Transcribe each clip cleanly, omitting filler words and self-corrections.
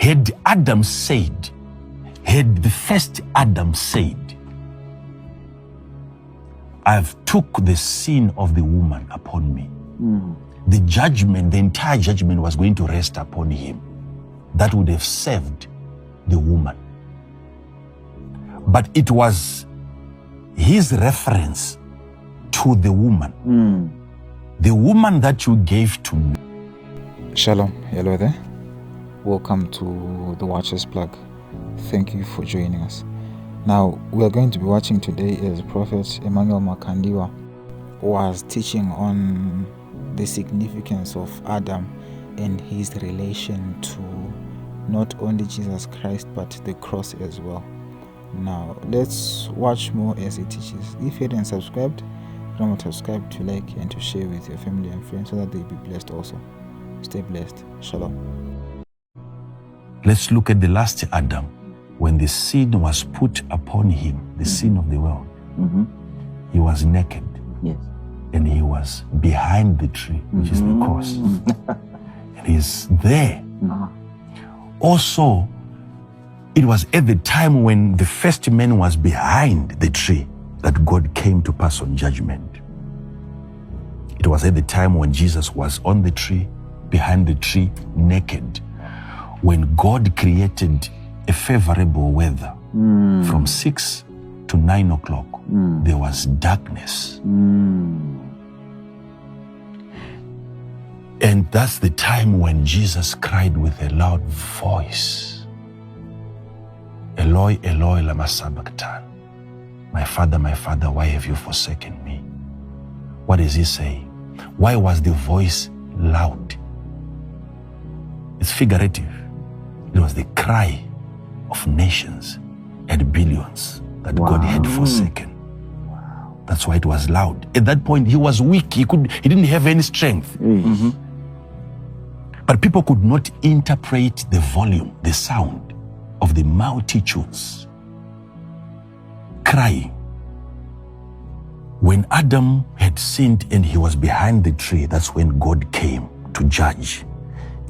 Had the first Adam said, I've took the sin of the woman upon me. The judgment, the entire judgment was going to rest upon him. That would have saved the woman. But it was his reference to the woman. The woman that you gave to me. Shalom, hello there. Welcome to the Watcher's Plug. Thank you for joining us. Now, we are going to be watching today as Prophet Emmanuel Makandiwa was teaching on the significance of Adam and his relation to not only Jesus Christ but the cross as well. Now, let's watch more as he teaches. If you haven't subscribed, remember to subscribe, to like, and to share with your family and friends so that they'll be blessed also. Stay blessed. Shalom. Let's look at the last Adam. When the sin was put upon him, the sin of the world, he was naked. Yes. And he was behind the tree, which is the cross. And he's there. Also, it was at the time when the first man was behind the tree that God came to pass on judgment. It was at the time when Jesus was on the tree, behind the tree, naked, when God created a favorable weather. From 6 to 9 o'clock, there was darkness. And that's the time when Jesus cried with a loud voice, Eloi, Eloi, lama sabachthani. My Father, why have you forsaken me? What does he say? Why was the voice loud? It's figurative. It was the cry of nations and billions that God had forsaken. That's why it was loud. At that point, he was weak. He didn't have any strength. But people could not interpret the volume, the sound of the multitudes crying. When Adam had sinned and he was behind the tree, that's when God came to judge.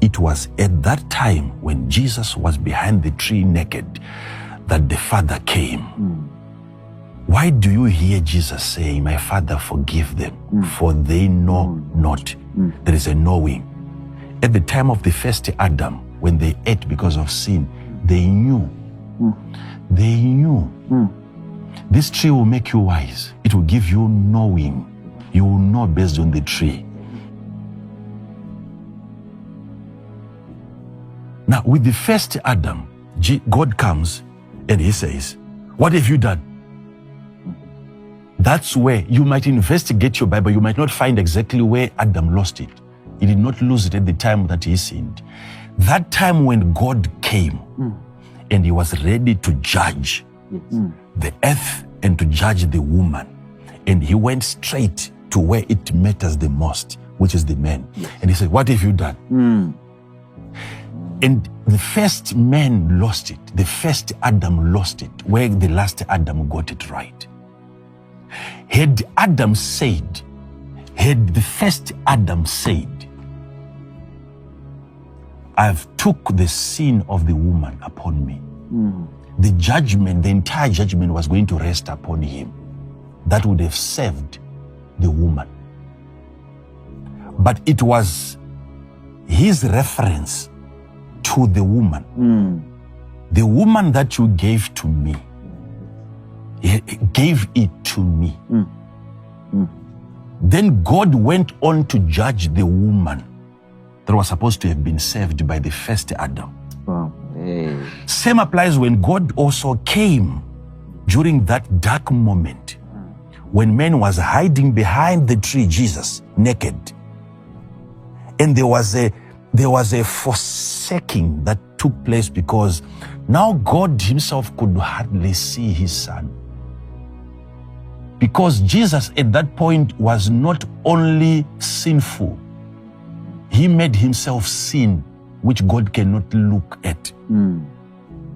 It was at that time when Jesus was behind the tree naked that the Father came. Why do you hear Jesus saying, my Father, forgive them, for they know not? There is a knowing. At the time of the first Adam, when they ate because of sin, they knew. They knew. This tree will make you wise. It will give you knowing. You will know based on the tree. Now, with the first Adam, God comes and he says, what have you done? That's where you might investigate your Bible. You might not find exactly where Adam lost it. He did not lose it at the time that he sinned. That time when God came and he was ready to judge the earth and to judge the woman. And he went straight to where it matters the most, which is the man. And he said, what have you done? And the first man lost it. The first Adam lost it, where the last Adam got it right. Had the first Adam said, I've took the sin of the woman upon me. The judgment, the entire judgment was going to rest upon him. That would have saved the woman. But it was his reference to the woman. The woman that you gave to me, he gave it to me. Then God went on to judge the woman that was supposed to have been saved by the first Adam. Same applies when God also came during that dark moment when man was hiding behind the tree, Jesus, naked. And there was a forsaking that took place because now God himself could hardly see his son. Because Jesus at that point was not only sinful, he made himself sin, which God cannot look at.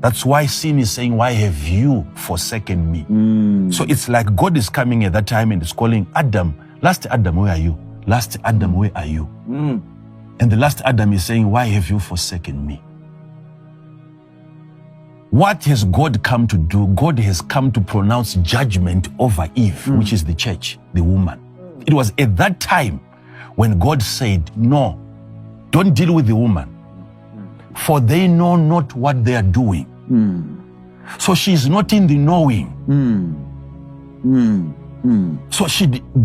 That's why sin is saying, why have you forsaken me? So it's like God is coming at that time and is calling Adam, last Adam, where are you? Last Adam, where are you? And the last Adam is saying, why have you forsaken me? What has God come to do? God has come to pronounce judgment over Eve, which is the church, the woman. It was at that time when God said, no, don't deal with the woman, for they know not what they are doing. So she's not in the knowing. So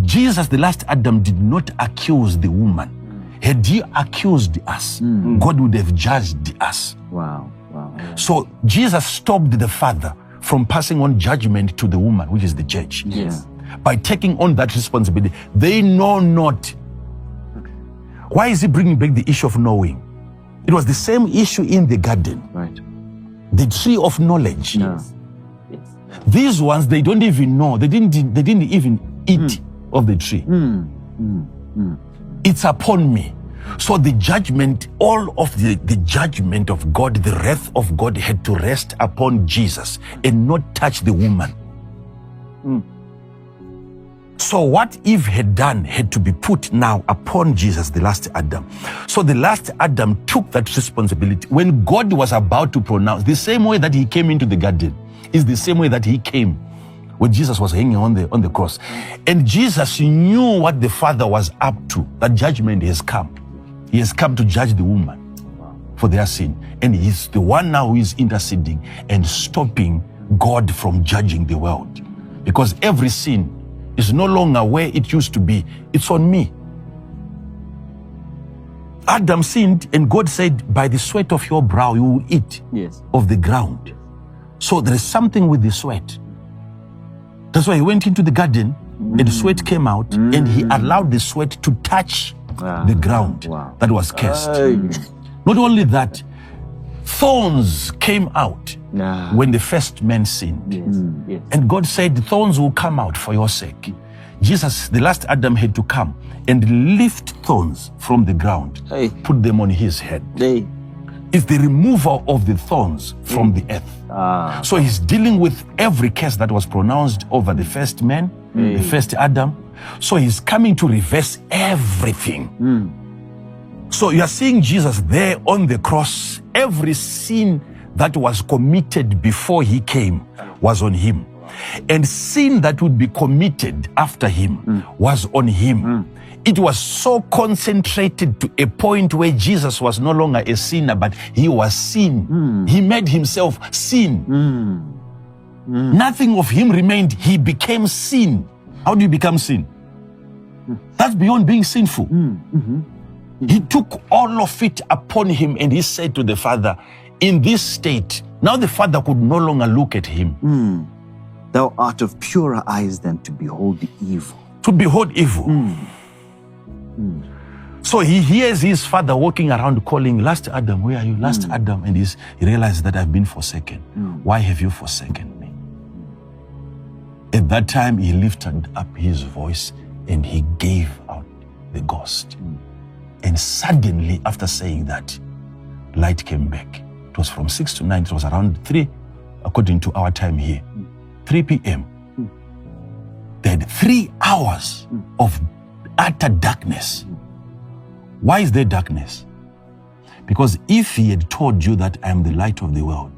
Jesus, the last Adam, did not accuse the woman. Had he accused us, God would have judged us. Wow. So Jesus stopped the Father from passing on judgment to the woman, which is the church. Yes. By taking on that responsibility. They know not. Why is he bringing back the issue of knowing? It was the same issue in the garden. Right. The tree of knowledge. Yes. These ones, they don't even know. They didn't even eat of the tree. It's upon me. So the judgment, all of the judgment of God, the wrath of God had to rest upon Jesus and not touch the woman. So what Eve had done had to be put now upon Jesus, the last Adam. So the last Adam took that responsibility. When God was about to pronounce, the same way that he came into the garden is the same way that he came when Jesus was hanging on the cross. And Jesus knew what the Father was up to, that judgment has come. He has come to judge the woman for their sin. And he's the one now who is interceding and stopping God from judging the world. Because every sin is no longer where it used to be. It's on me. Adam sinned and God said, by the sweat of your brow you will eat of the ground. So there is something with the sweat. That's why he went into the garden and the sweat came out and he allowed the sweat to touch the ground that was cursed. Not only that, thorns came out when the first man sinned. And God said, thorns will come out for your sake. Jesus, the last Adam, had to come and lift thorns from the ground, put them on his head. It's the removal of the thorns from the earth. So he's dealing with every curse that was pronounced over the first man, the first Adam. So he's coming to reverse everything. So you are seeing Jesus there on the cross. Every sin that was committed before he came was on him. And sin that would be committed after him was on him. It was so concentrated to a point where Jesus was no longer a sinner, but he was sin. He made himself sin. Nothing of him remained. He became sin. How do you become sin? That's beyond being sinful. He took all of it upon him and he said to the Father, in this state, now the Father could no longer look at him. Thou art of purer eyes than to behold the evil. To behold evil. So he hears his Father walking around calling, last Adam, where are you? Last Adam. And he realized that I've been forsaken. Why have you forsaken me? At that time, he lifted up his voice and he gave out the ghost. And suddenly, after saying that, light came back. It was from 6 to 9. It was around 3, according to our time here, 3 p.m. They had 3 hours of utter darkness. Why is there darkness? Because if he had told you that I am the light of the world,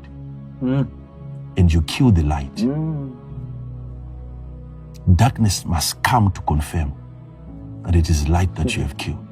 and you kill the light, darkness must come to confirm that it is light that you have killed.